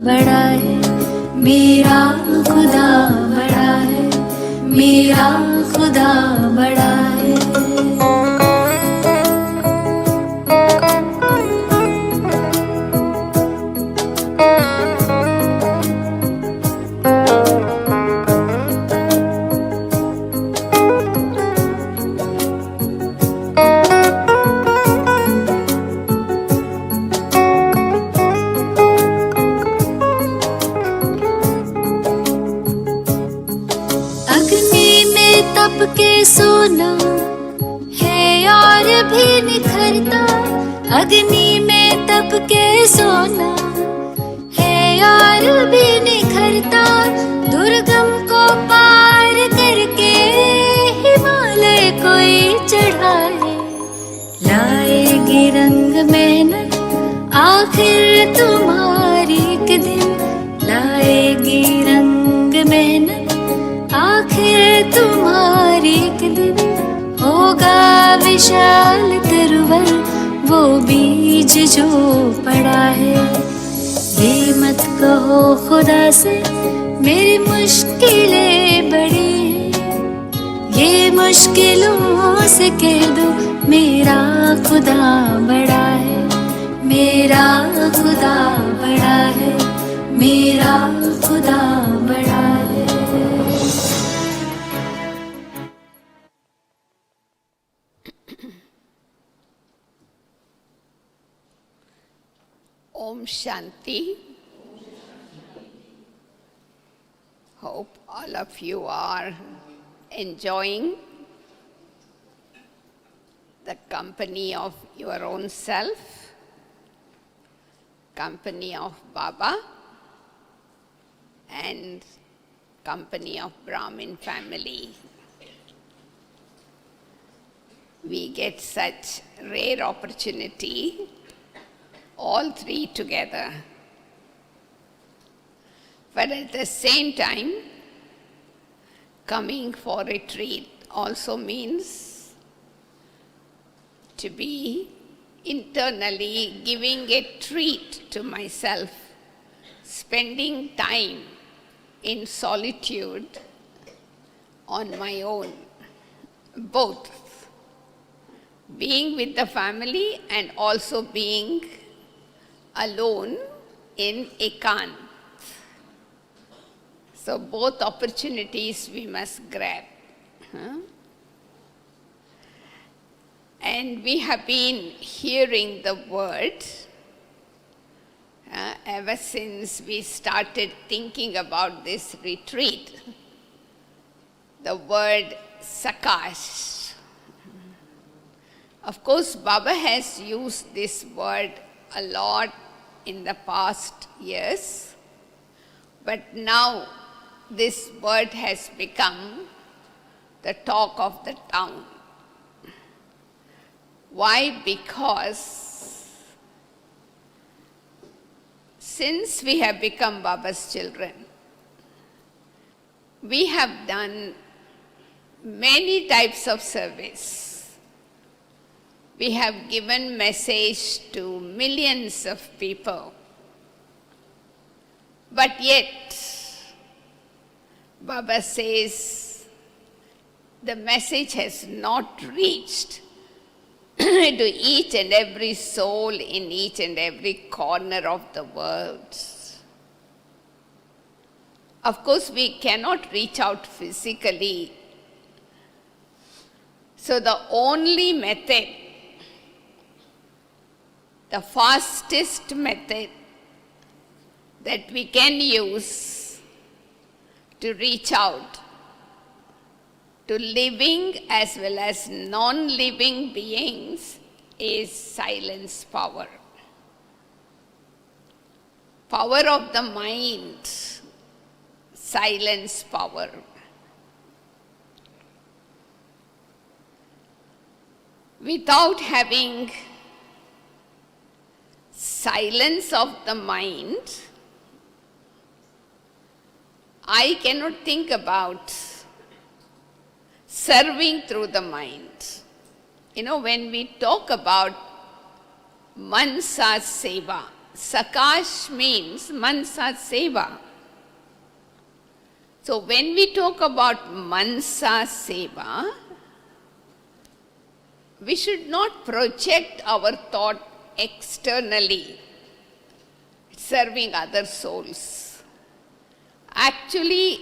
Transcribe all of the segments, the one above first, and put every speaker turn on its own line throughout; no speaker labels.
बड़ा है मेरा खुदा, बड़ा है मेरा खुदा, बड़ा है। तप के सोना है और भी निखरता, अग्नि में तप के सोना है और भी निखरता, दुर्गम को पार करके हिमालय कोई चढ़ाए, लाएगी रंग मेहनत आखिर तुम्हारी एक दिन, लाएगी रंग मेहनत आखिर तुम्हारी एक दिन, होगा विशाल तरवर वो बीज जो पड़ा है। ये मत कहो खुदा से मेरी मुश्किलें बड़ी हैं, ये मुश्किलों से कह दो मेरा खुदा बड़ा है, मेरा खुदा बड़ा है, मेरा खुदा बड़ा है।
Om Shanti. Hope all of you are enjoying the company of your own self, company of Baba, and company of Brahmin family. We get such rare opportunity, all three together. But at the same time, coming for retreat also means to be internally giving a treat to myself, spending time in solitude on my own, both being with the family and also being alone in ekant. So both opportunities we must grab. And we have been hearing the word ever since we started thinking about this retreat. The word Sakash. Of course, Baba has used this word a lot in the past years, but now this word has become the talk of the town. Why? Because since we have become Baba's children, we have done many types of service. We have given message to millions of people. But yet, Baba says the message has not reached to each and every soul in each and every corner of the world. Of course, we cannot reach out physically. So the only method, the fastest method that we can use to reach out to living as well as non-living beings is silence power. Power of the mind, silence power. Without having silence of the mind, I cannot think about serving through the mind. You know, when we talk about Mansa Seva, Sakash means Mansa Seva. So when we talk about Mansa Seva, we should not project our thought externally, serving other souls. Actually,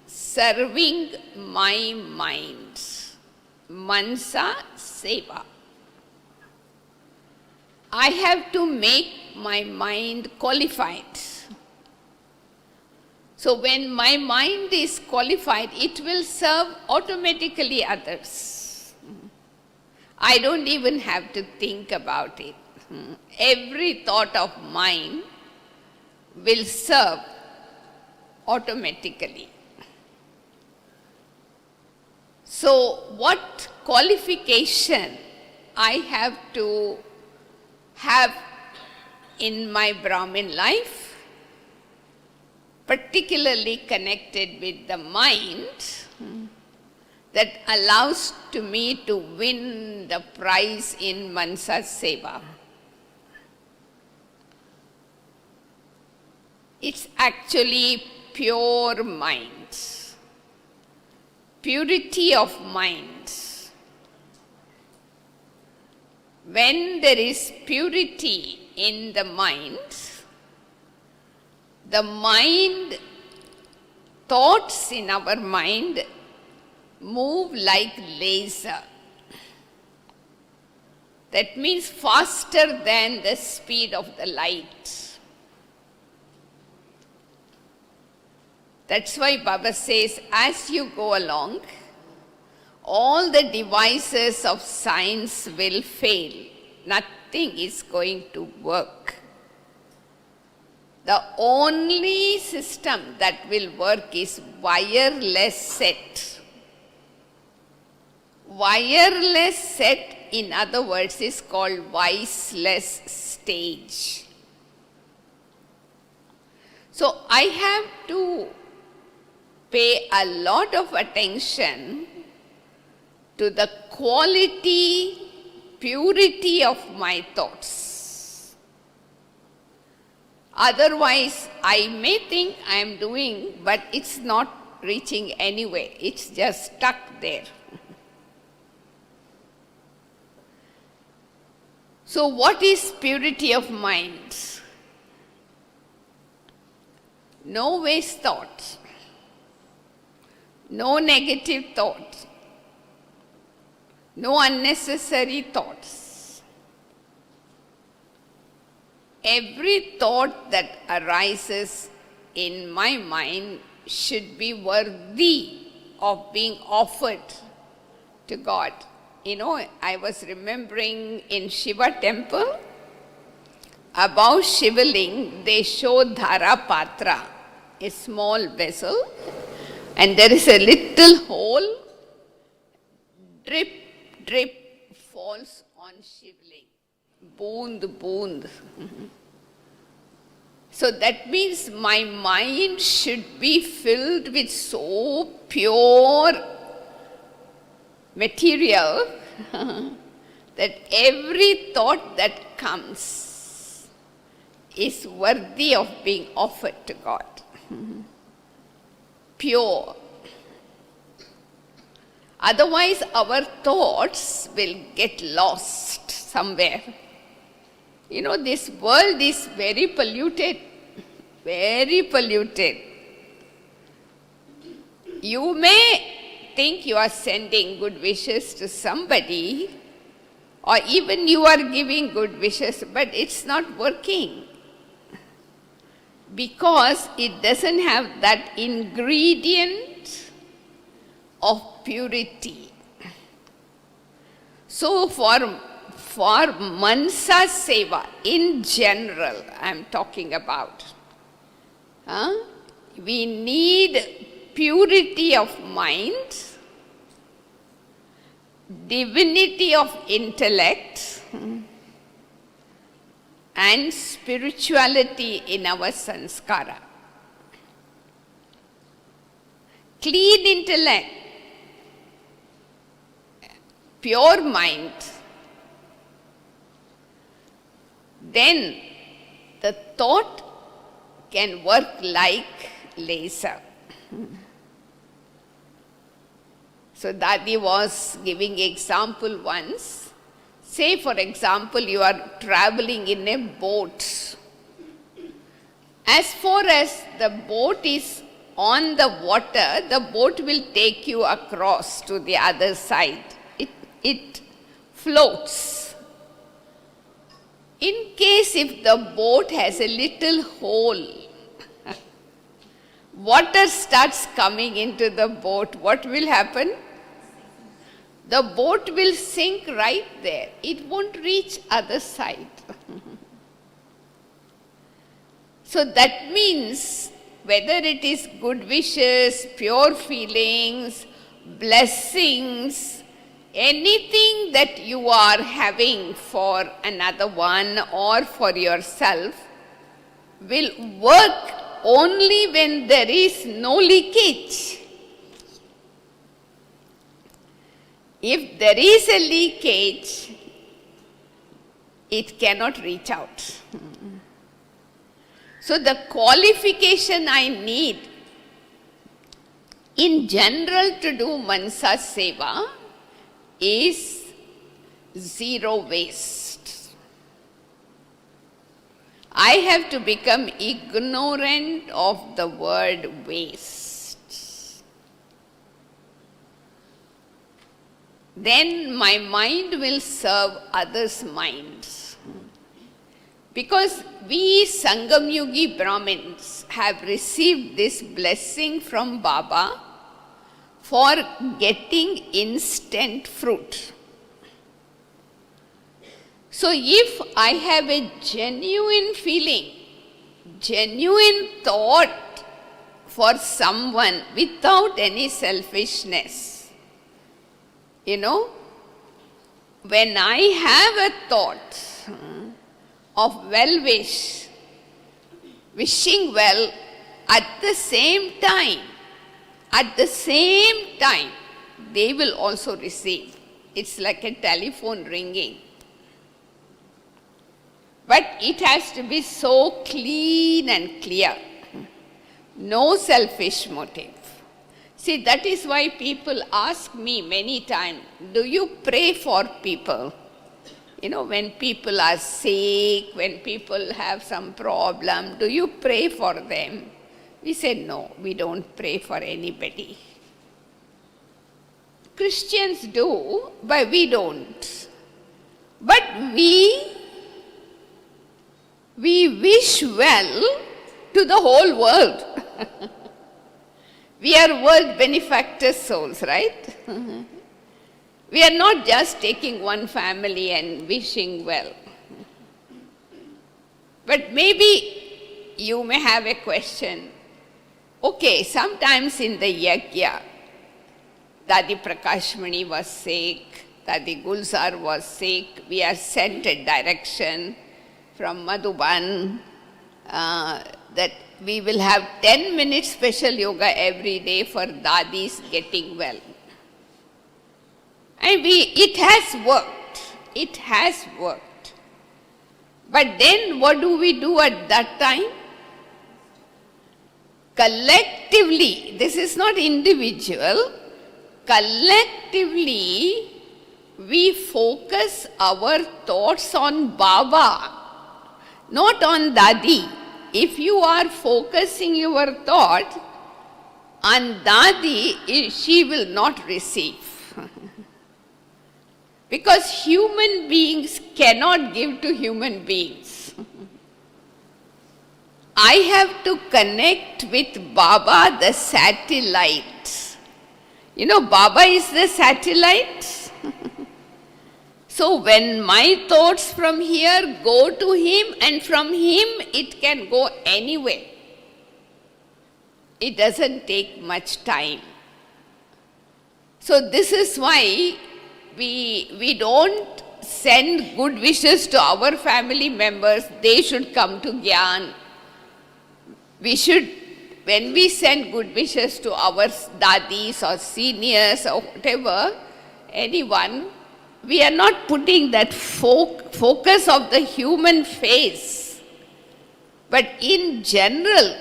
serving my mind. Mansa Seva. I have to make my mind qualified. So when my mind is qualified, it will serve automatically others. I don't even have to think about it. Every thought of mine will serve automatically. So what qualification I have to have in my Brahmin life, particularly connected with the mind, that allows to me to win the prize in Mansa Seva. It's actually pure mind, purity of mind. When there is purity in the mind, thoughts in our mind move like laser. That means faster than the speed of the light. That's why Baba says, as you go along, all the devices of science will fail. Nothing is going to work. The only system that will work is wireless set. Wireless set, in other words, is called voiceless stage. So I have to pay a lot of attention to the quality, purity of my thoughts. Otherwise, I may think I am doing, but it's not reaching anywhere. It's just stuck there. So what is purity of mind? No waste thoughts, no negative thoughts, no unnecessary thoughts. Every thought that arises in my mind should be worthy of being offered to God. You know, I was remembering in Shiva temple, above Shivaling, they show Dhara Patra, a small vessel, and there is a little hole, drip, drip falls on Shivaling, boond, boond. So that means my mind should be filled with so pure material that every thought that comes is worthy of being offered to God. Pure. Otherwise, our thoughts will get lost somewhere. You know, this world is very polluted, very polluted. You may think you are sending good wishes to somebody, or even you are giving good wishes, but it's not working because it doesn't have that ingredient of purity. So for Mansa Seva in general, I am talking about, we need purity of mind, divinity of intellect, and spirituality in our sanskara. Clean intellect, pure mind, then the thought can work like laser. So Dadi was giving example once. Say for example, you are traveling in a boat. As far as the boat is on the water, the boat will take you across to the other side. It floats. In case if the boat has a little hole, water starts coming into the boat, what will happen? The boat will sink right there. It won't reach other side. So that means whether it is good wishes, pure feelings, blessings, anything that you are having for another one or for yourself will work only when there is no leakage. If there is a leakage, it cannot reach out. So the qualification I need in general to do Mansa Seva is zero waste. I have to become ignorant of the word waste. Then my mind will serve others' minds. Because we Sangam Yugi Brahmins have received this blessing from Baba for getting instant fruit. So if I have a genuine feeling, genuine thought for someone without any selfishness, when I have a thought of well-wish, wishing well, at the same time, they will also receive. It's like a telephone ringing. But it has to be so clean and clear. No selfish motive. See, that is why people ask me many times, do you pray for people? When people are sick, when people have some problem, do you pray for them? We say, no, we don't pray for anybody. Christians do, but we don't. But we wish well to the whole world. We are world benefactor souls, right? We are not just taking one family and wishing well. But maybe you may have a question. Okay, sometimes in the yajna, Dadi Prakashmani was sick, Dadi Gulzar was sick, we are sent a direction from Madhuban that we will have 10 minutes special yoga every day for Dadis getting well. And it has worked. It has worked. But then what do we do at that time? Collectively, this is not individual, collectively we focus our thoughts on Baba, not on Dadi. If you are focusing your thought on Dadi, she will not receive. Because human beings cannot give to human beings. I have to connect with Baba, the satellite. Baba is the satellite. So when my thoughts from here go to him, and from him it can go anywhere. It doesn't take much time. So this is why we don't send good wishes to our family members, they should come to Gyan. We should, when we send good wishes to our dadis or seniors or whatever, anyone, we are not putting that focus of the human face But in general,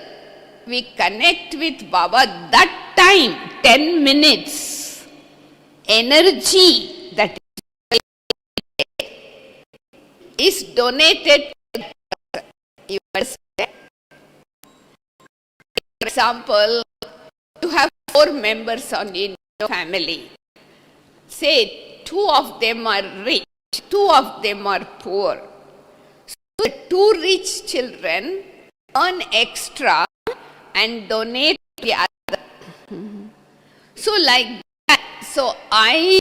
we connect with Baba that time, 10 minutes, energy that is donated to you understand? For example, you have 4 members in your family. Say 2 of them are rich, 2 of them are poor. So the 2 rich children earn extra and donate the other. So like that, so I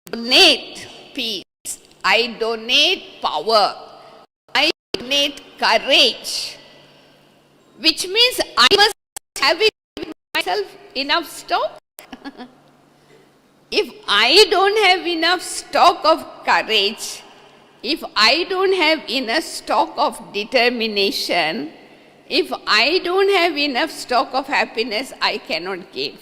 donate peace, I donate power, I donate courage, which means I must have it with myself enough stock. If I don't have enough stock of courage, if I don't have enough stock of determination, if I don't have enough stock of happiness, I cannot give.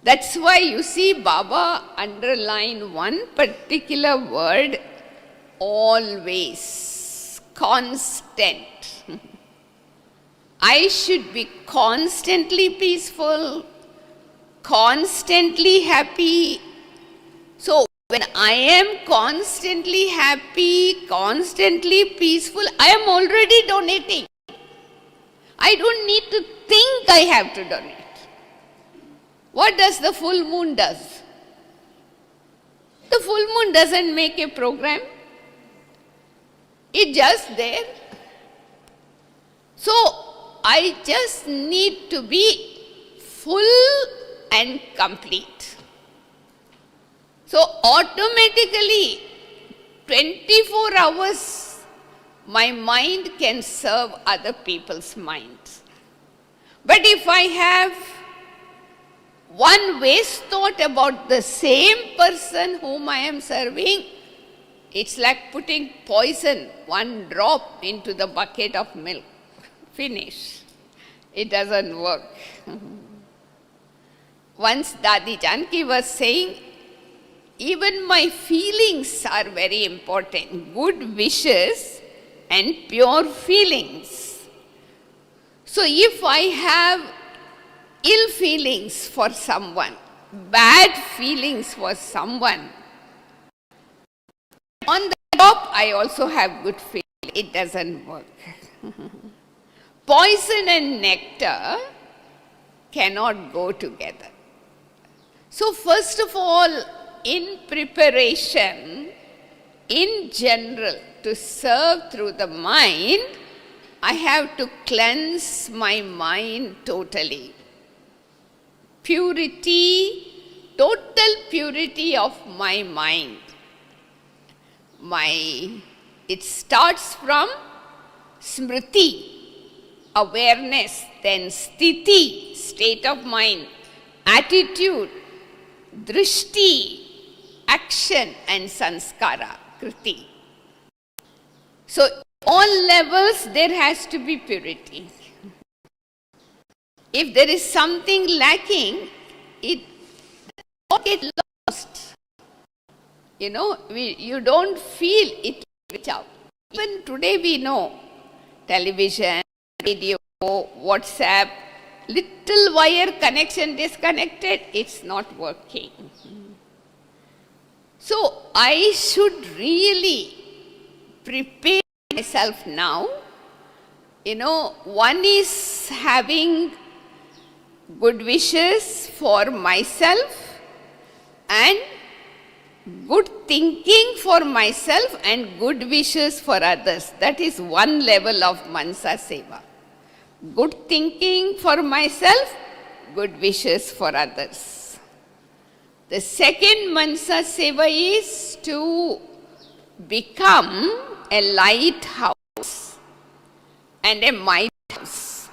That's why you see Baba underline one particular word, always, constant. I should be constantly peaceful, constantly happy. So when I am constantly happy, constantly peaceful, I am already donating. I don't need to think I have to donate. What does the full moon does? The full moon doesn't make a program. It's just there. So I just need to be full and complete. So automatically, 24 hours, my mind can serve other people's minds. But if I have one waste thought about the same person whom I am serving, it's like putting poison, one drop into the bucket of milk. Finish. It doesn't work. Once Dadi Janki was saying, even my feelings are very important. Good wishes and pure feelings. So if I have ill feelings for someone, bad feelings for someone, on the top I also have good feelings. It doesn't work. Poison and nectar cannot go together. So first of all, in preparation, in general, to serve through the mind, I have to cleanse my mind totally. Purity, total purity of my mind. It starts from smriti, awareness, then sthiti, state of mind, attitude, drishti, action, and sanskara, kriti. So, all levels there has to be purity. If there is something lacking, it gets lost. You don't feel it reach out. Even today we know, television, radio, WhatsApp, little wire connection disconnected, it's not working. So I should really prepare myself now. One is having good wishes for myself and good thinking for myself and good wishes for others. That is one level of Mansa Seva. Good thinking for myself, good wishes for others. The second Mansa Seva is to become a lighthouse and a might house.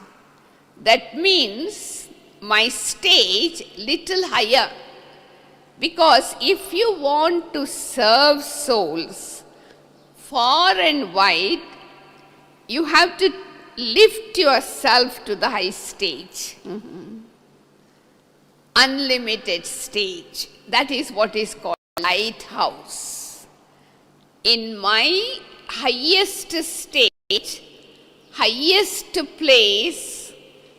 That means my stage little higher. Because if you want to serve souls far and wide, you have to lift yourself to the high stage. Unlimited stage. That is what is called lighthouse. In my highest stage, highest place,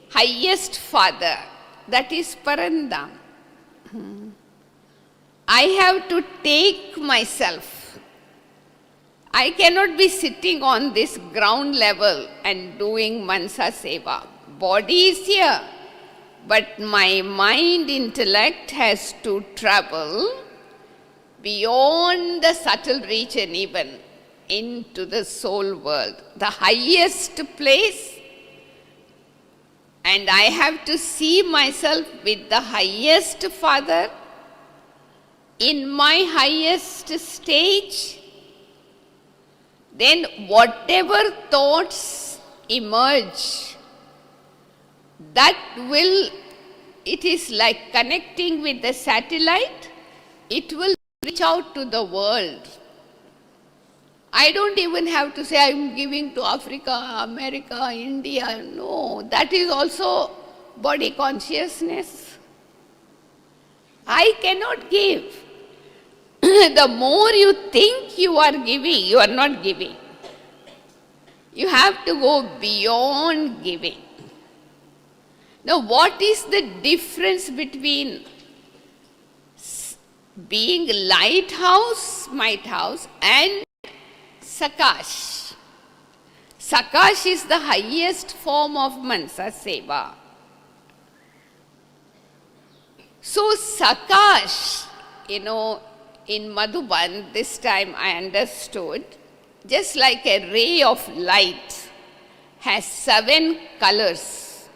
highest father, that is Parandam. I have to take myself. I cannot be sitting on this ground level and doing Mansa Seva. Body is here, but my mind, intellect has to travel beyond the subtle region even into the soul world, the highest place. And I have to see myself with the highest father in my highest stage. Then whatever thoughts emerge, that will, it is like connecting with the satellite, it will reach out to the world. I don't even have to say I am giving to Africa, America, India. No, that is also body consciousness. I cannot give. The more you think you are giving, you are not giving. You have to go beyond giving. Now, what is the difference between being lighthouse, might house, and Sakash? Sakash is the highest form of Mansa Seva. So Sakash, in Madhuban, this time I understood, just like a ray of light has 7 colors.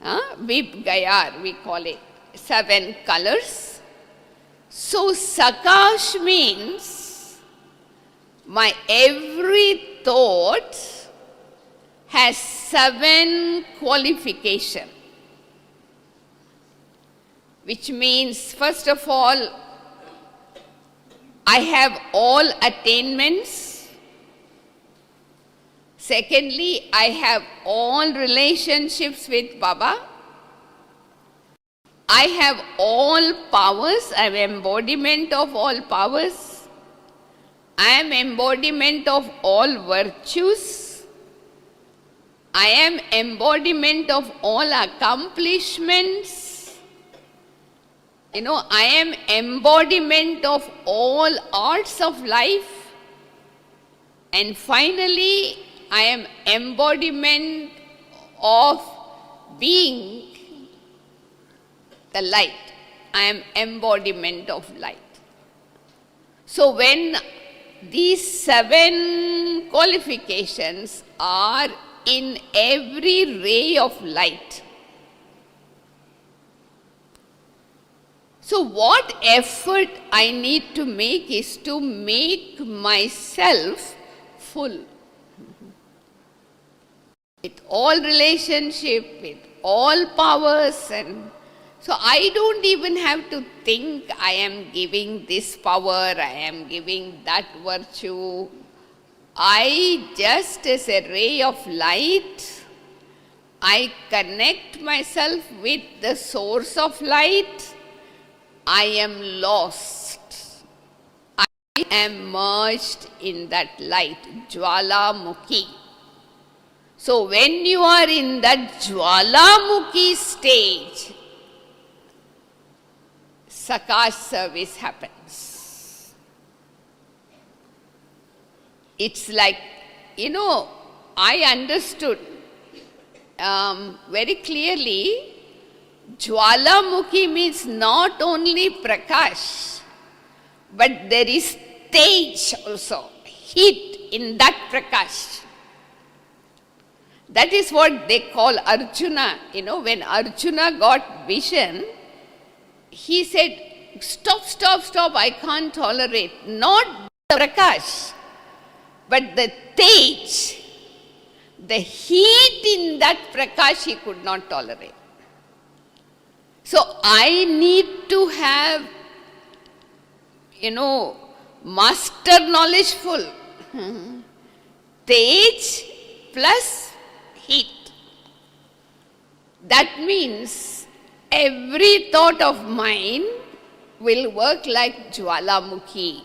Vib Gayar, we call it, 7 colors. So Sakash means my every thought has 7 qualifications, which means, first of all, I have all attainments. Secondly, I have all relationships with Baba. I have all powers. I am embodiment of all powers. I am embodiment of all virtues. I am embodiment of all accomplishments. I am embodiment of all arts of life. And finally, I am embodiment of being the light. I am embodiment of light. So when these 7 qualifications are in every ray of light, so what effort I need to make is to make myself full. With all relationship, with all powers, and so I don't even have to think I am giving this power, I am giving that virtue. I just as a ray of light, I connect myself with the source of light. I am lost. I am merged in that light, Jwalamukhi. So when you are in that Jwalamukhi stage, Sakash service happens. It's like, I understood very clearly, Jwalamukhi means not only Prakash, but there is Tej also, heat in that Prakash. That is what they call Arjuna. When Arjuna got vision, he said, stop, I can't tolerate. Not the Prakash, but the Tej, the heat in that Prakash he could not tolerate. So I need to have, master knowledgeful. Tej plus heat. That means every thought of mine will work like Jwalamukhi.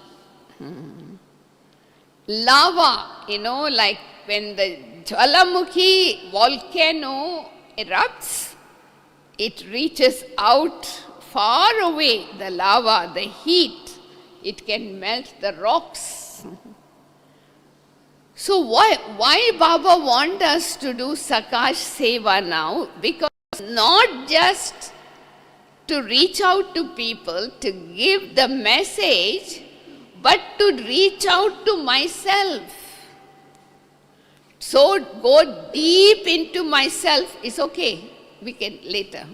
lava, like when the Jwalamukhi volcano erupts, it reaches out far away, the lava, the heat, it can melt the rocks. So why Baba want us to do Sakash Seva now? Because not just to reach out to people, to give the message, but to reach out to myself. So go deep into myself is okay. We can later.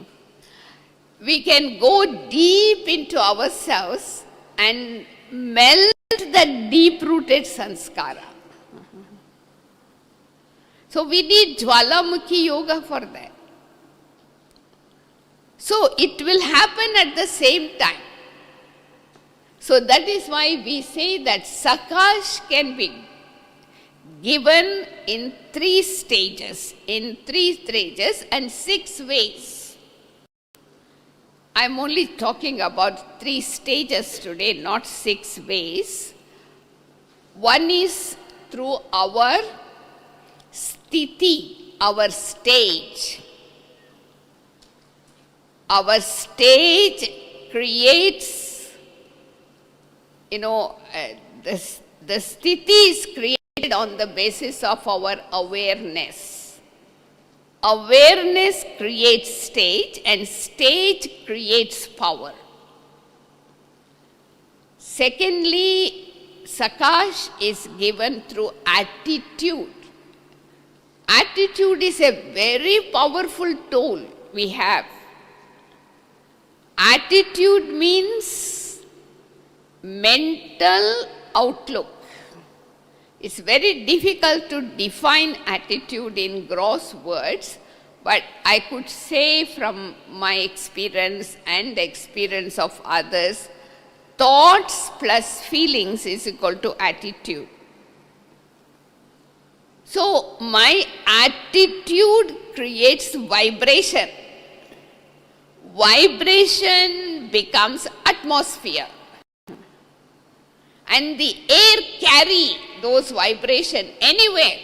We can go deep into ourselves and melt the deep-rooted sanskara. So we need Jwalamukhi Yoga for that. So it will happen at the same time. So that is why we say that Sakash can be given in 3 stages, and 6 ways. I am only talking about 3 stages today, not 6 ways. One is through our sthiti, our stage. Our stage creates, the sthiti is created on the basis of our awareness. Awareness creates stage, and stage creates power. Secondly, Sakash is given through attitude. Attitude is a very powerful tool we have. Attitude means mental outlook. It's very difficult to define attitude in gross words, but I could say from my experience and the experience of others, thoughts plus feelings is equal to attitude. So my attitude creates vibration. Vibration becomes atmosphere. And the air carry those vibrations anywhere.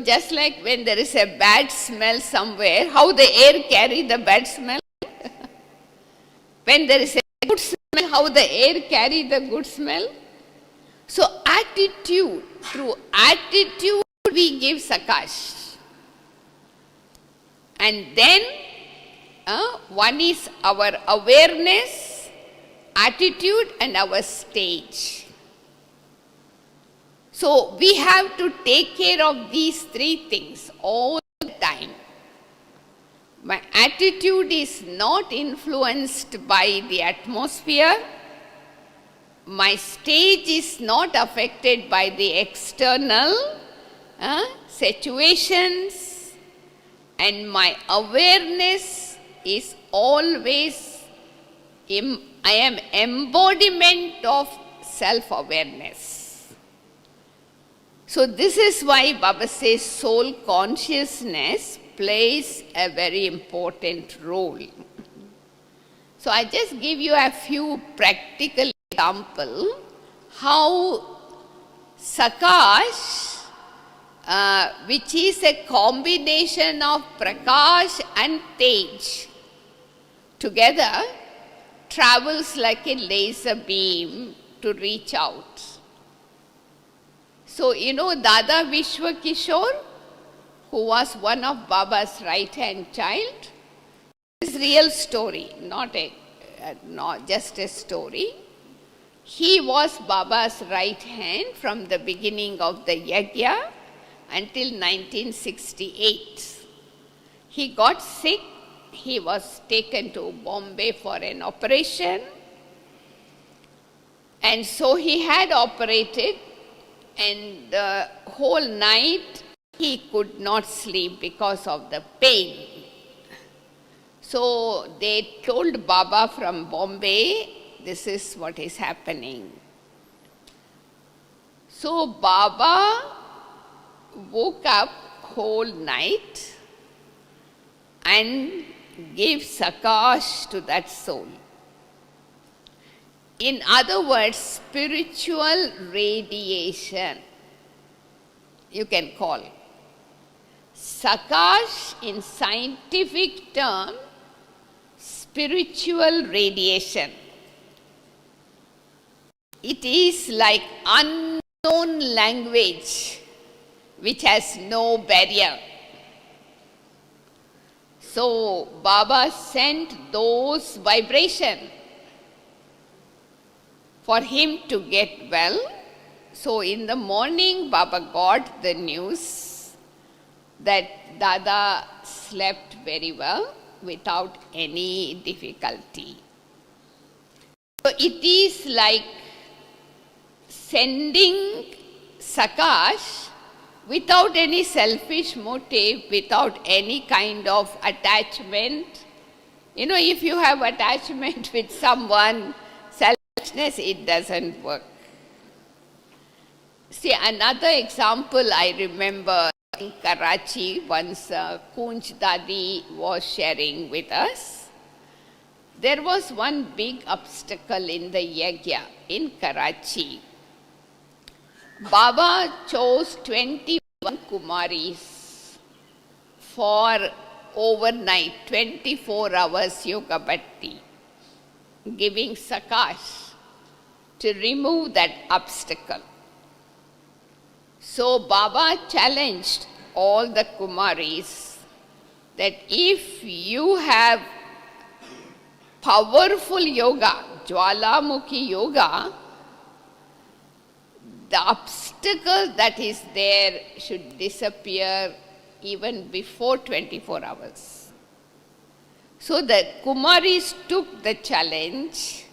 Just like when there is a bad smell somewhere, how the air carry the bad smell? When there is a good smell, how the air carry the good smell? So attitude, through attitude we give Sakash. And then one is our awareness, attitude, and our stage. So we have to take care of these 3 things all the time. My attitude is not influenced by the atmosphere. My stage is not affected by the external situations. And my awareness is always, I am embodiment of self-awareness. So this is why Baba says soul consciousness plays a very important role. So I just give you a few practical examples how Sakash, which is a combination of Prakash and Tej, together travels like a laser beam to reach out. So, Dada Vishwa Kishore, who was one of Baba's right-hand child, this is real story, not just a story. He was Baba's right hand from the beginning of the Yajna until 1968. He got sick. He was taken to Bombay for an operation. And so he had operated, and the whole night he could not sleep because of the pain. So they told Baba from Bombay, this is what is happening. So Baba woke up whole night and gave Sakash to that soul. In other words, spiritual radiation, you can call. Sakash, in scientific term, spiritual radiation. It is like unknown language which has no barrier. So Baba sent those vibrations for him to get well. So in the morning, Baba got the news that Dada slept very well without any difficulty. So it is like sending Sakash without any selfish motive, without any kind of attachment. You know, if you have attachment with someone, selfishness, it doesn't work. See, another example I remember in Karachi, once Kunj Dadi was sharing with us. There was one big obstacle in the yagya in Karachi. Baba chose 21 Kumaris for overnight, 24 hours yoga bhakti, giving Sakash to remove that obstacle. So Baba challenged all the Kumaris that if you have powerful yoga, Jwalamukhi yoga, the obstacle that is there should disappear even before 24 hours. So the Kumaris took the challenge,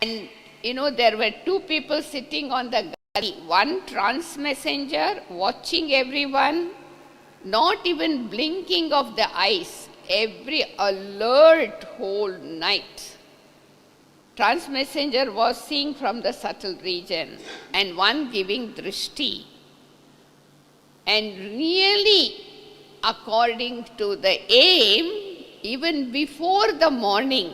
and you know, there were two people sitting on the galley, one trance messenger watching everyone, not even blinking of the eyes, every alert whole night. Trance messenger was seeing from the subtle region, and one giving drishti. And really, according to the aim, even before the morning,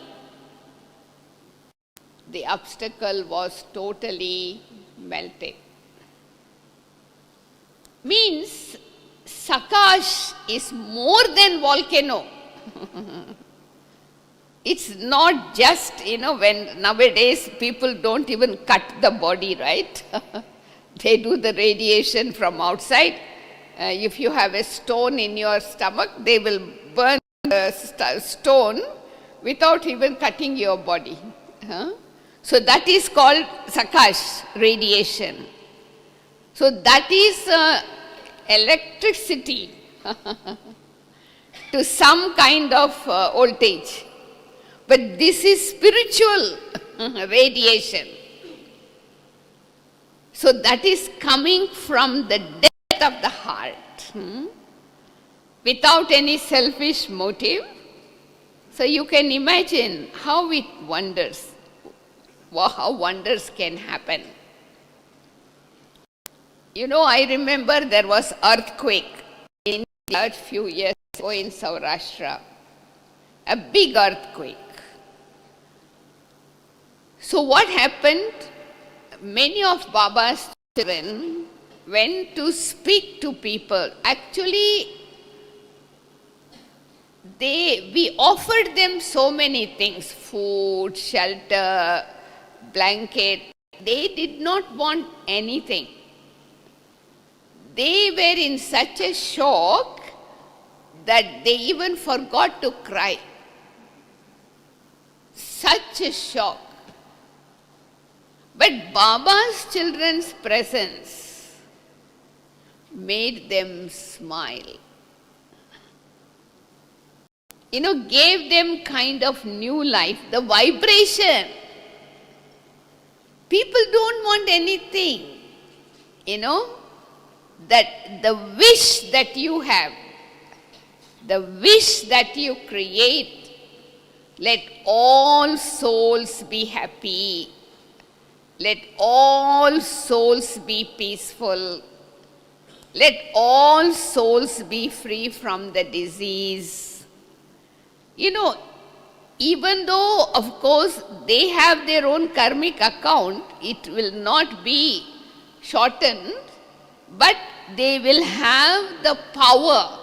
the obstacle was totally melted. Means Sakash is more than volcano. It's not just, you know, when nowadays people don't even cut the body, right? They do the radiation from outside. If you have a stone in your stomach, they will burn the stone without even cutting your body. So that is called Sakash radiation. So that is electricity to some kind of voltage. But this is spiritual radiation. So that is coming from the depth of the heart, without any selfish motive. So you can imagine how it wonders, how wonders can happen. You know, I remember there was earthquake in a few years ago in Saurashtra, a big earthquake. So what happened? Many of Baba's children went to speak to people. Actually, we offered them so many things, food, shelter, blanket. They did not want anything. They were in such a shock that they even forgot to cry. Such a shock. But Baba's children's presence made them smile. You know, gave them kind of new life, the vibration. People don't want anything, you know, that the wish that you have, the wish that you create, let all souls be happy. Let all souls be peaceful. Let all souls be free from the disease. You know, even though, of course, they have their own karmic account, it will not be shortened, but they will have the power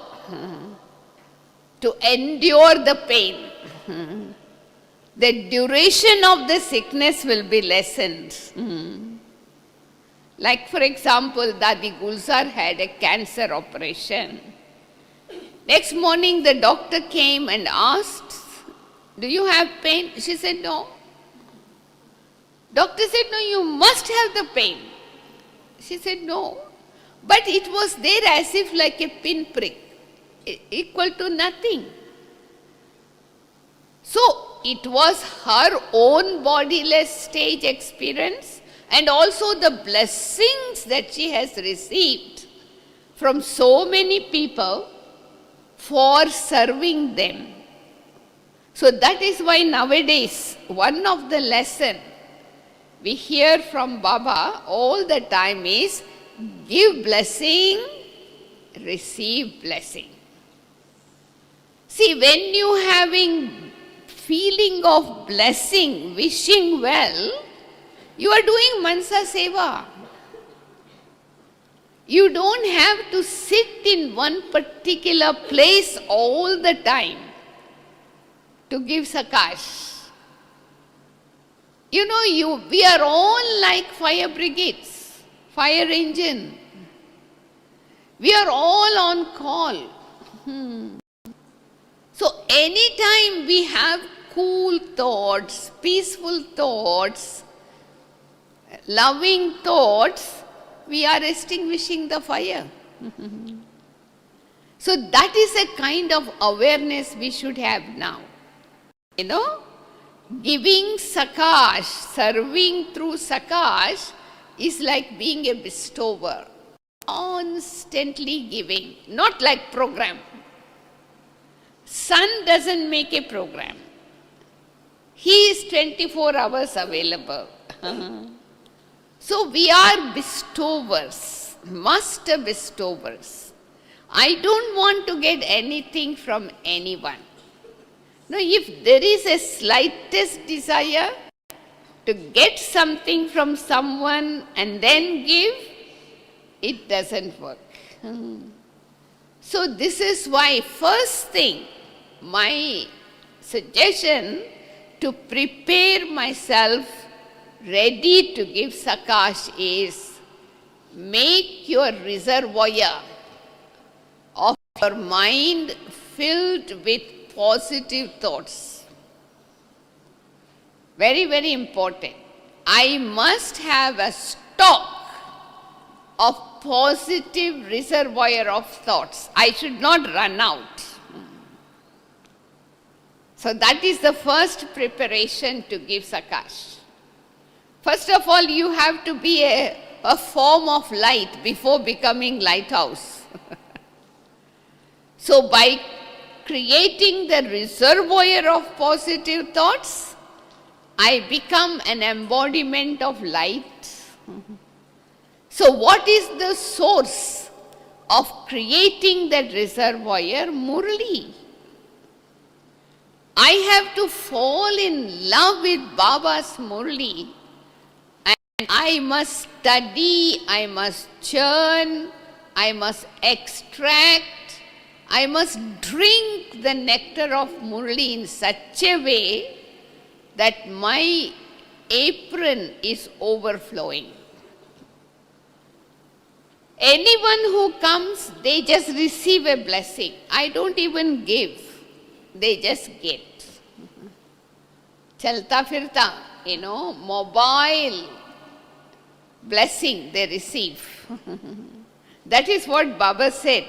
to endure the pain. The duration of the sickness will be lessened. Like, for example, Dadi Gulzar had a cancer operation. Next morning, the doctor came and asked, "Do you have pain?" She said, "No." Doctor said, "No, you must have the pain." She said, "No." But it was there as if like a pinprick, equal to nothing. So, it was her own bodiless stage experience and also the blessings that she has received from so many people for serving them. So that is why nowadays one of the lesson we hear from Baba all the time is give blessing, receive blessing. See, when you having feeling of blessing, wishing well, you are doing Mansa Seva. You don't have to sit in one particular place all the time to give Sakash. You know, we are all like fire brigades, fire engine. We are all on call. So anytime we have cool thoughts, peaceful thoughts, loving thoughts, we are extinguishing the fire. So that is a kind of awareness we should have now. You know, giving Sakash, serving through Sakash is like being a bestower, constantly giving, not like program. Sun doesn't make a program. He is 24 hours available. So we are bestowers, master bestowers. I don't want to get anything from anyone. Now, if there is a slightest desire to get something from someone and then give, it doesn't work. So this is why first thing, my suggestion to prepare myself ready to give Sakash is make your reservoir of your mind filled with positive thoughts. Very, very important. I must have a stock of positive reservoir of thoughts. I should not run out. So that is the first preparation to give Sakash. First of all, you have to be a form of light before becoming lighthouse. So by creating the reservoir of positive thoughts, I become an embodiment of light. So what is the source of creating that reservoir? Murli. I have to fall in love with Baba's Murli. And I must study, I must churn, I must extract, I must drink the nectar of Murli in such a way that my apron is overflowing. Anyone who comes, they just receive a blessing. I don't even give. They just get. Chalta firta, mobile blessing they receive. That is what Baba said.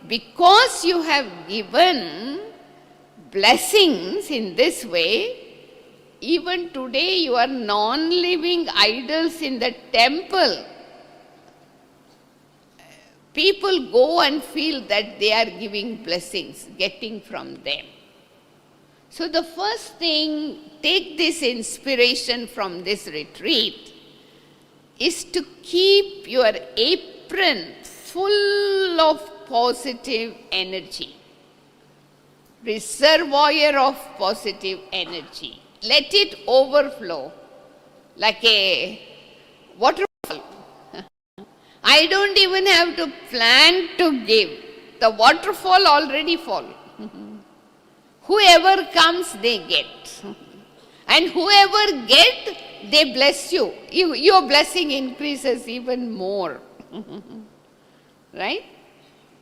Because you have given blessings in this way, even today you are non-living idols in the temple. People go and feel that they are giving blessings, getting from them. So the first thing, take this inspiration from this retreat, is to keep your apron full of positive energy. reservoir of positive energy. Let it overflow like a waterfall. I don't even have to plan to give. The waterfall already fall. Whoever comes, they get. And whoever get, they bless you. Your blessing increases even more. Right?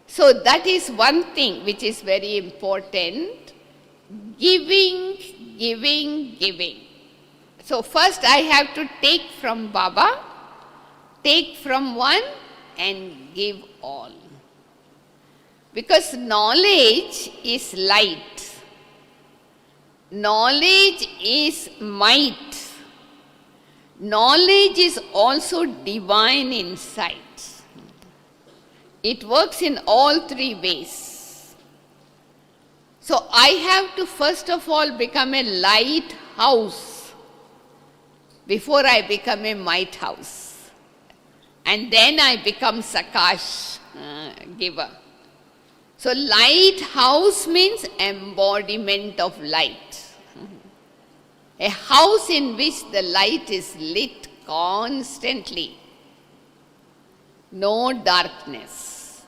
So that is one thing which is very important. Giving, giving, giving. So first I have to take from Baba, take from one and give all. Because knowledge is light. Knowledge is might. Knowledge is also divine insight. It works in all three ways. So I have to first of all become a lighthouse before I become a might house. And then I become Sakash, giver. So lighthouse means embodiment of light. A house in which the light is lit constantly. No darkness.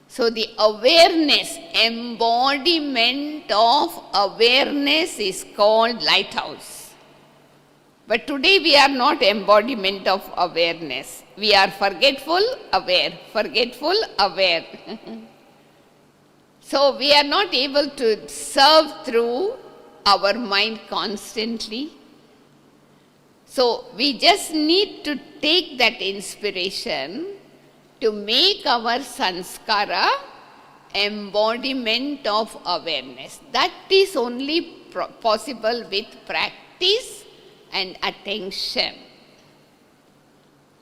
So the awareness, embodiment of awareness is called lighthouse. But today we are not embodiment of awareness. We are forgetful, aware, forgetful, aware. So we are not able to serve through our mind constantly. So we just need to take that inspiration to make our sanskara embodiment of awareness. That is only possible with practice and attention.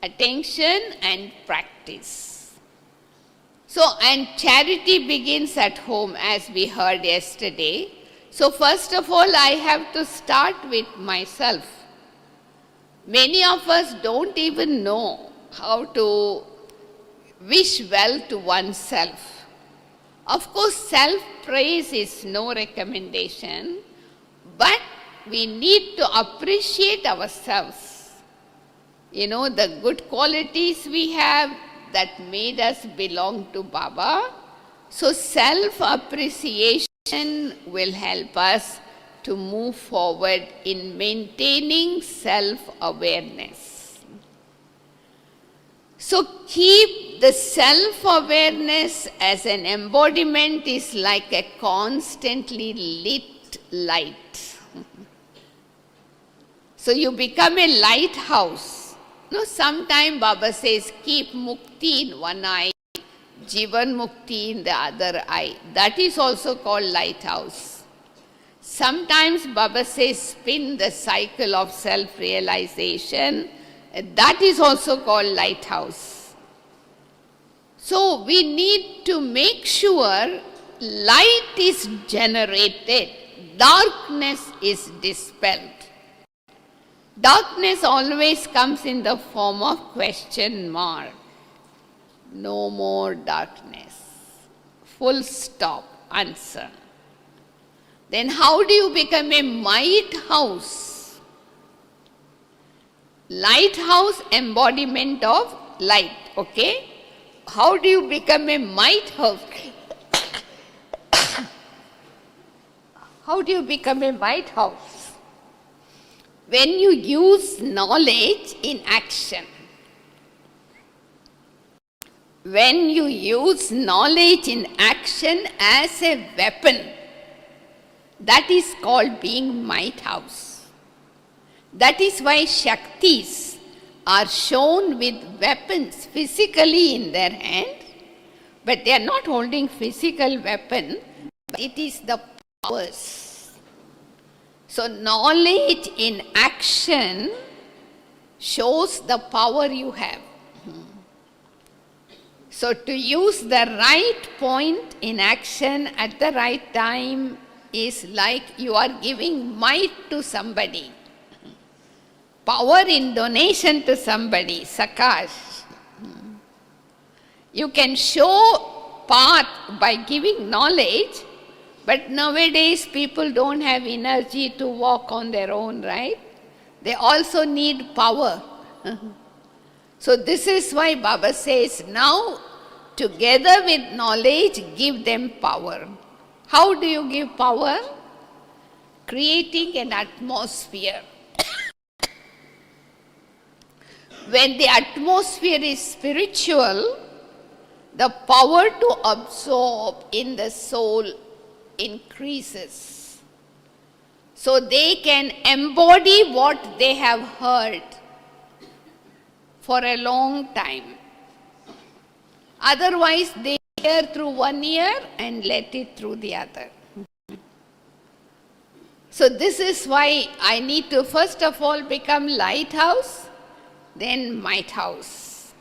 Attention and practice. So, and charity begins at home, as we heard yesterday. So first of all, I have to start with myself. Many of us don't even know how to wish well to oneself. Of course, self-praise is no recommendation, but we need to appreciate ourselves. You know, the good qualities we have that made us belong to Baba. So self-appreciation will help us to move forward in maintaining self-awareness. So keep the self-awareness as an embodiment is like a constantly lit light. So you become a lighthouse. No, sometime Baba says keep mukti in one eye, Jivan mukti in the other eye. That is also called lighthouse. Sometimes Baba says spin the cycle of self-realization. That is also called lighthouse. So we need to make sure light is generated, darkness is dispelled. Darkness always comes in the form of question mark. No more darkness. Full stop, answer. Then how do you become a might house? Lighthouse, embodiment of light, okay? How do you become a might house? How do you become a might house? When you use knowledge in action. When you use knowledge in action as a weapon, that is called being might house. That is why Shaktis are shown with weapons physically in their hand, but they are not holding physical weapon, but it is the powers. So knowledge in action shows the power you have. So to use the right point in action at the right time is like you are giving might to somebody. Power in donation to somebody, Sakash. You can show path by giving knowledge, But nowadays people don't have energy to walk on their own, right? They also need power. So this is why Baba says, now together with knowledge, give them power. How do you give power? Creating an atmosphere. When the atmosphere is spiritual, the power to absorb in the soul increases. So they can embody what they have heard for a long time. Otherwise, they hear through one ear and let it through the other. So this is why I need to first of all become lighthouse, then might house.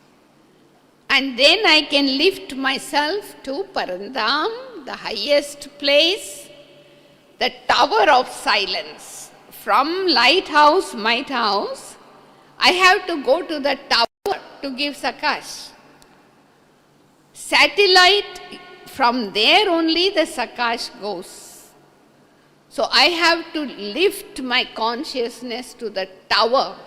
And then I can lift myself to Parandam, the highest place, the tower of silence. From lighthouse, might house, I have to go to the tower to give Sakash. Satellite, from there only the Sakash goes. So I have to lift my consciousness to the tower.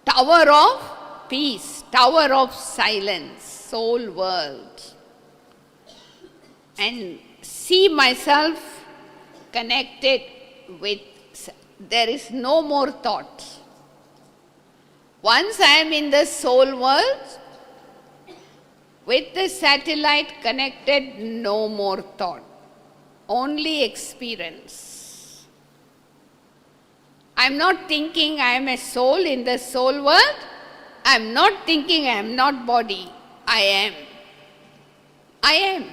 Tower of peace, tower of silence, soul world. And see myself connected with, there is no more thought. Once I am in the soul world, with the satellite connected, no more thought, only experience. I am not thinking I am a soul in the soul world. I am not thinking I am not body. I am. I am.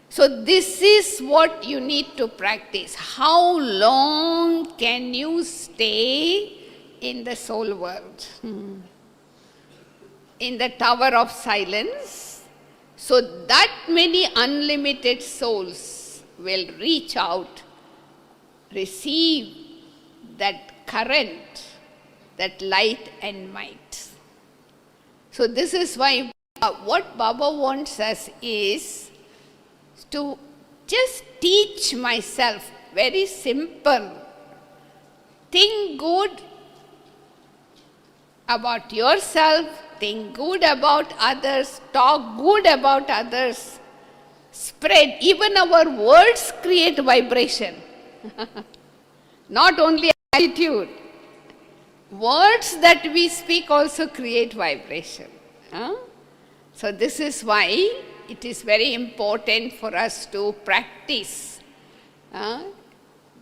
So this is what you need to practice. How long can you stay in the soul world? In the tower of silence, so that many unlimited souls will reach out, receive that current, that light and might. So this is why what Baba wants us is to just teach myself, very simple. Think good about yourself, think good about others, talk good about others, spread. Even our words create vibration. Not only attitude. Words that we speak also create vibration. So this is why it is very important for us to practice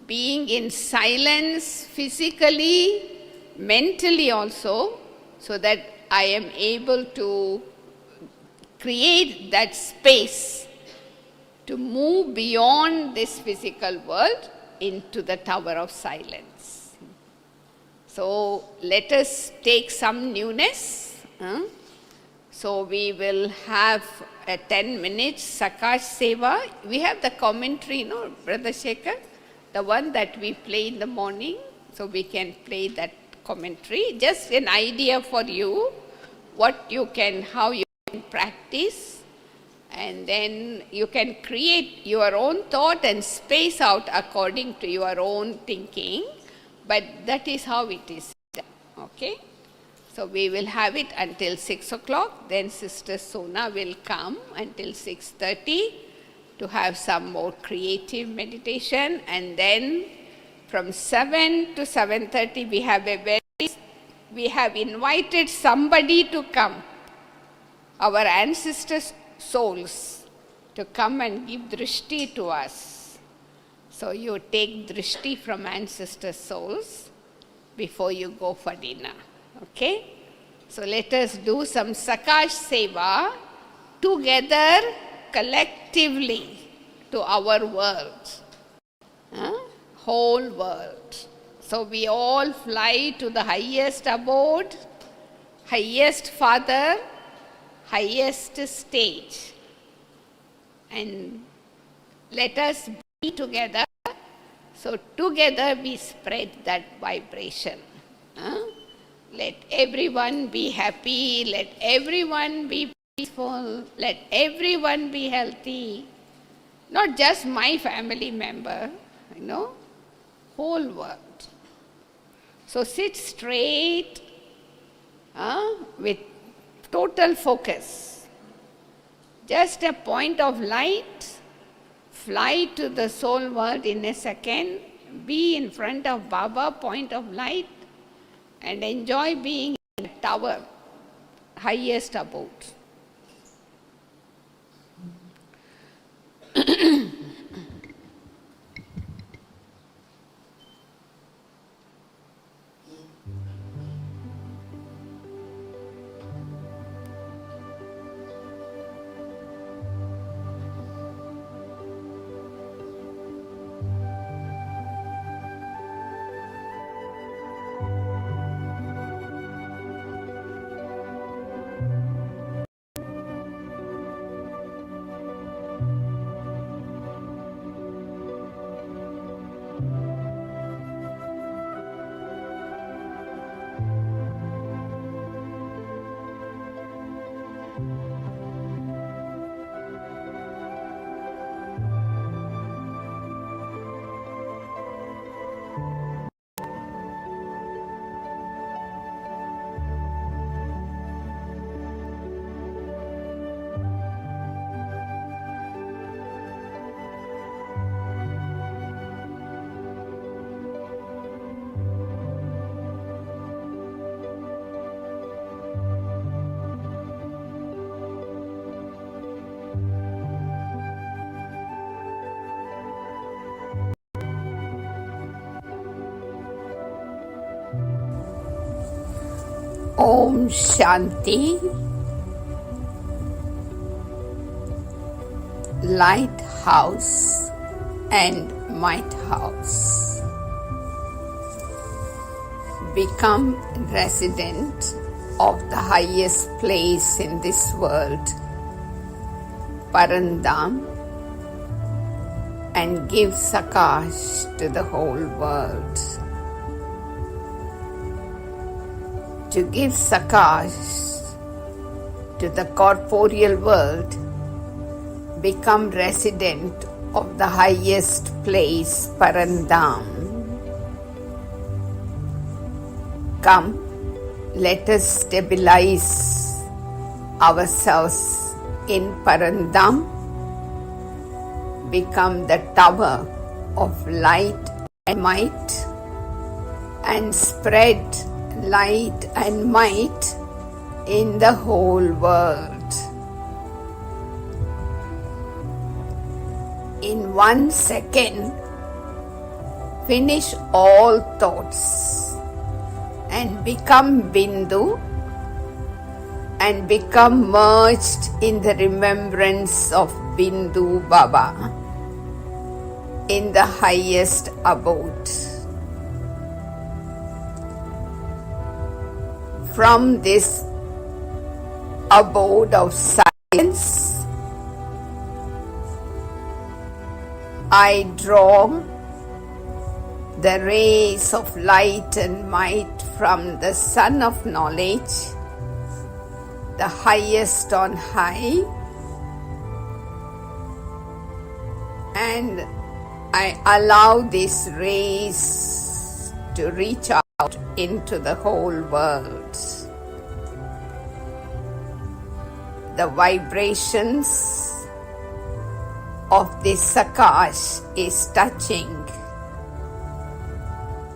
being in silence physically, mentally also, so that I am able to create that space to move beyond this physical world into the tower of silence. So let us take some newness. So we will have a 10 minutes Sakash Seva. We have the commentary, no, Brother Shekhar? The one that we play in the morning. So we can play that commentary. Just an idea for you, what you can, how you can practice. And then you can create your own thought and space out according to your own thinking. But that is how it is done. Okay? So we will have it until 6 o'clock. Then Sister Sona will come until 6:30 to have some more creative meditation. And then from 7 to 7:30 we have invited somebody to come, our ancestors' souls, to come and give drishti to us. So you take drishti from ancestors' souls before you go for dinner. Okay? So let us do some Sakash Seva together, collectively, to our world. Whole world. So we all fly to the highest abode, highest Father, highest stage. And let us be together. So together we spread that vibration. Let everyone be happy, let everyone be peaceful, let everyone be healthy. Not just my family member, whole world. So sit straight with total focus. Just a point of light, fly to the soul world in a second, be in front of Baba, point of light, and enjoy being in a tower, highest abode. Om Shanti. Lighthouse and Might House. Become resident of the highest place in this world, Parandam, and give Sakash to the whole world. To give Sakash to the corporeal world, become resident of the highest place, Parandam. Come, let us stabilize ourselves in Parandam, become the tower of light and might, and spread light and might in the whole world. In 1 second, finish all thoughts and become Bindu and become merged in the remembrance of Bindu Baba in the highest abode. From this abode of silence, I draw the rays of light and might from the Sun of Knowledge, the highest on high, and I allow these rays to reach out into the whole world. The vibrations of this Sakash is touching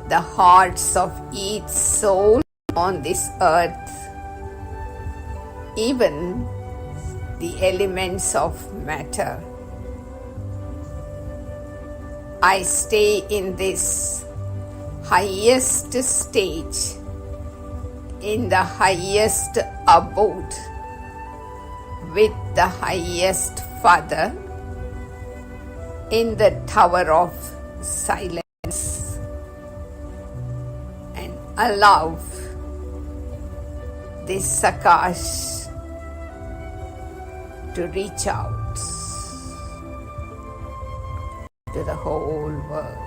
the hearts of each soul on this earth, even the elements of matter. I stay in this highest stage, in the highest abode, with the highest Father, in the tower of silence, and allow this Sakash to reach out to the whole world.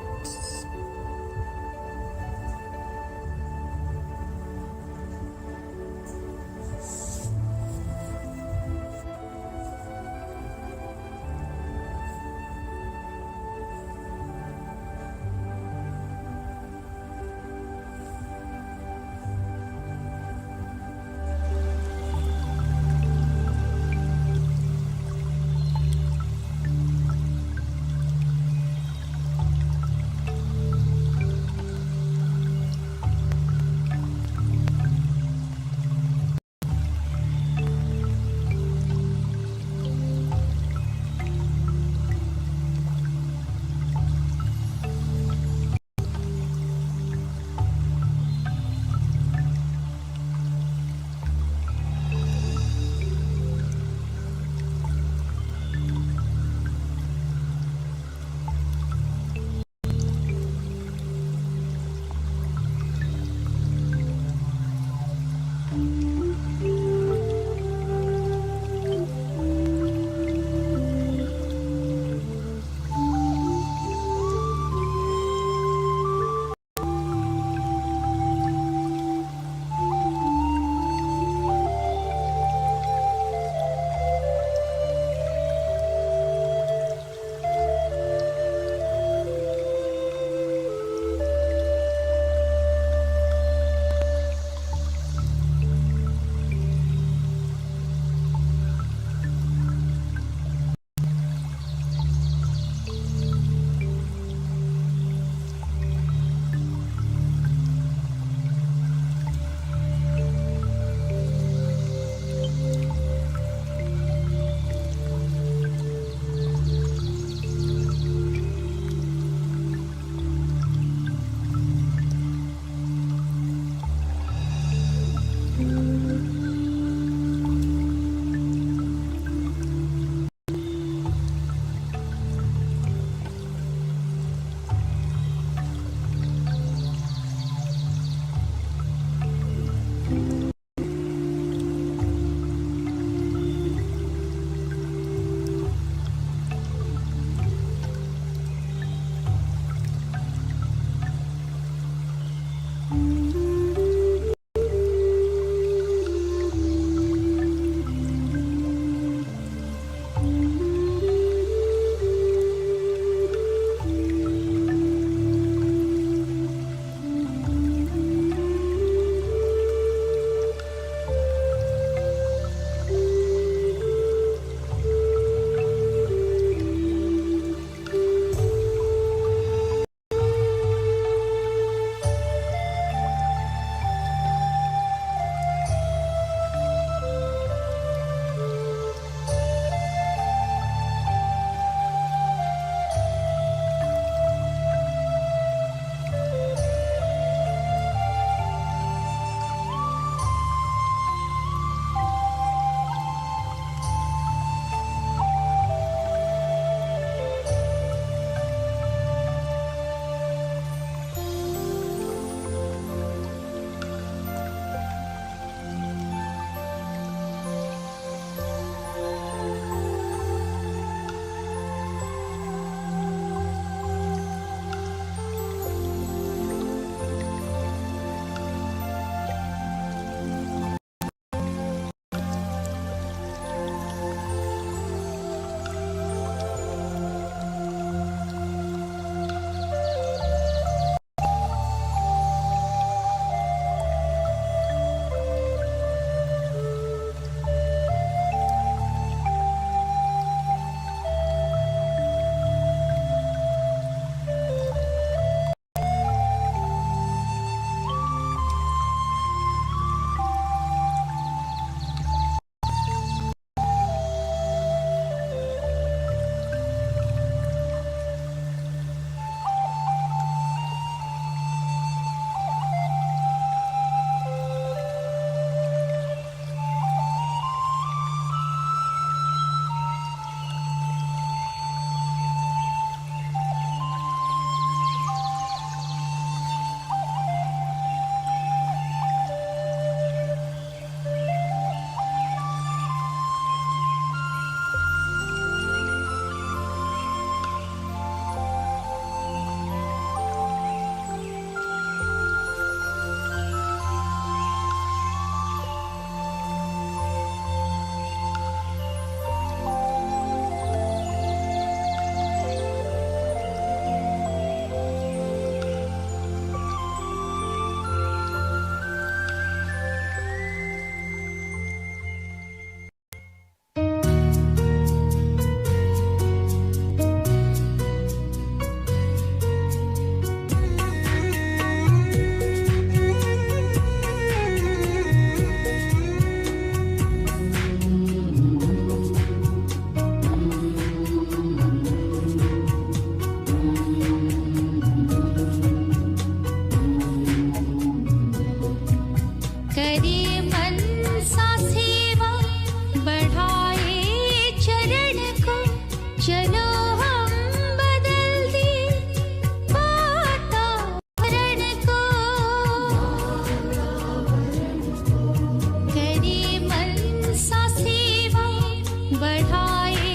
बढ़ाए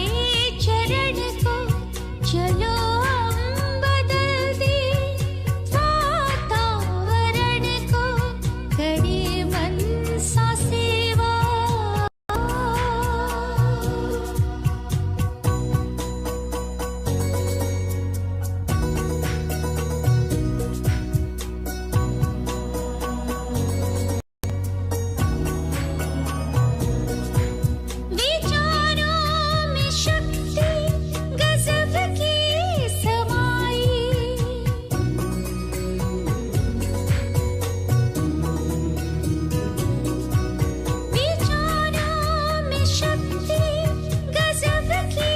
चरण को, चलो बदल दे वातावरण को, करे मन सा सेवा। विचारों में शक्ति गजब की समाई, विचारों में शक्ति गजब की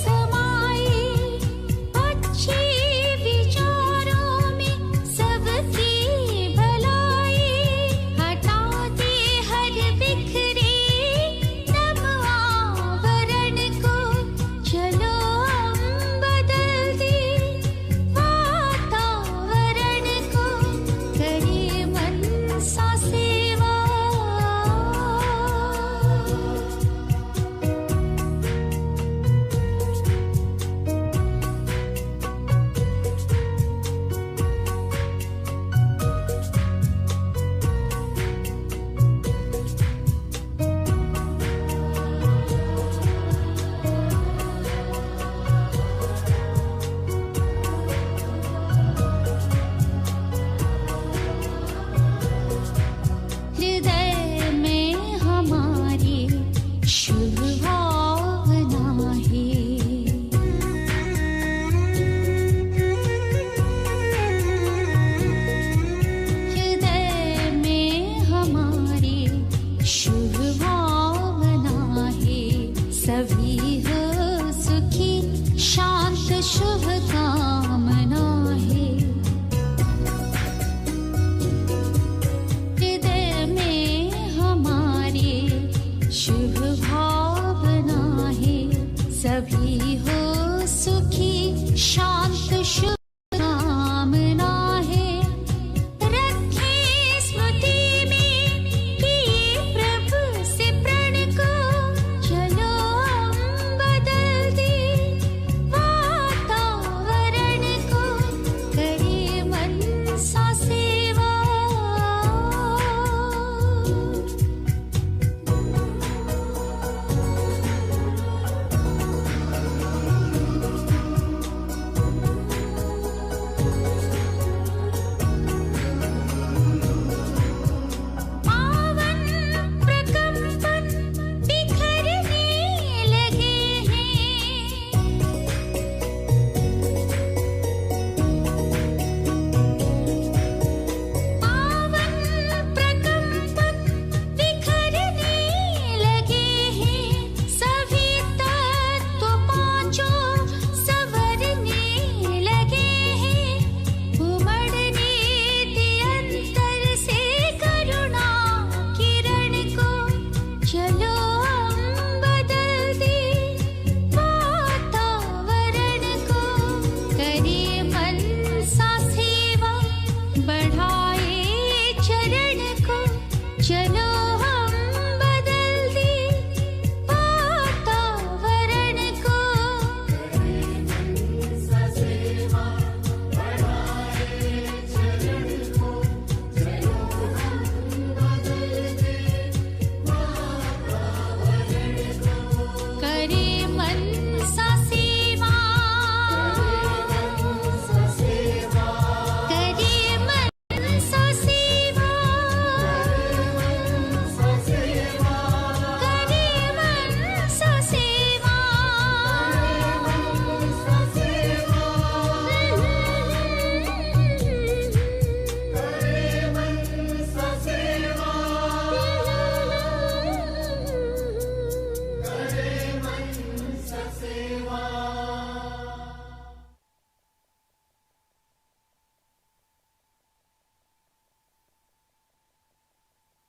समाई, अच्छे विचारों में सबकी भलाई, हटा दे हर बिखरे नम आवरण को, चलो बदल दे वातावरण को, करे मन सा सेवा। हृदय में हमारी शुभ भावना है, हृदय में हमारी शुभ भावना है, सभी हो सुखी शांत शुभ कामना है, हृदय में हमारी शुभ भावना है, सभी